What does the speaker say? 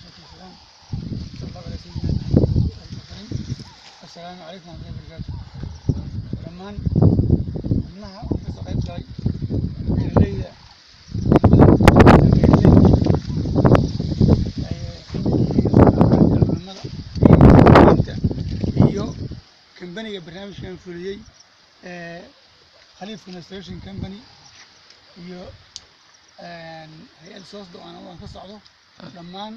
والسلام صلى الله على سيدنا محمد السلام عليكم ورحمة الله وبركاته. لما أنا أقصد قيد جاي اللي كمباني برنامج كان فوليي خليفة كونستراكشن كمباني iyo hay'ad soo socdo aan ka socdo dhammaan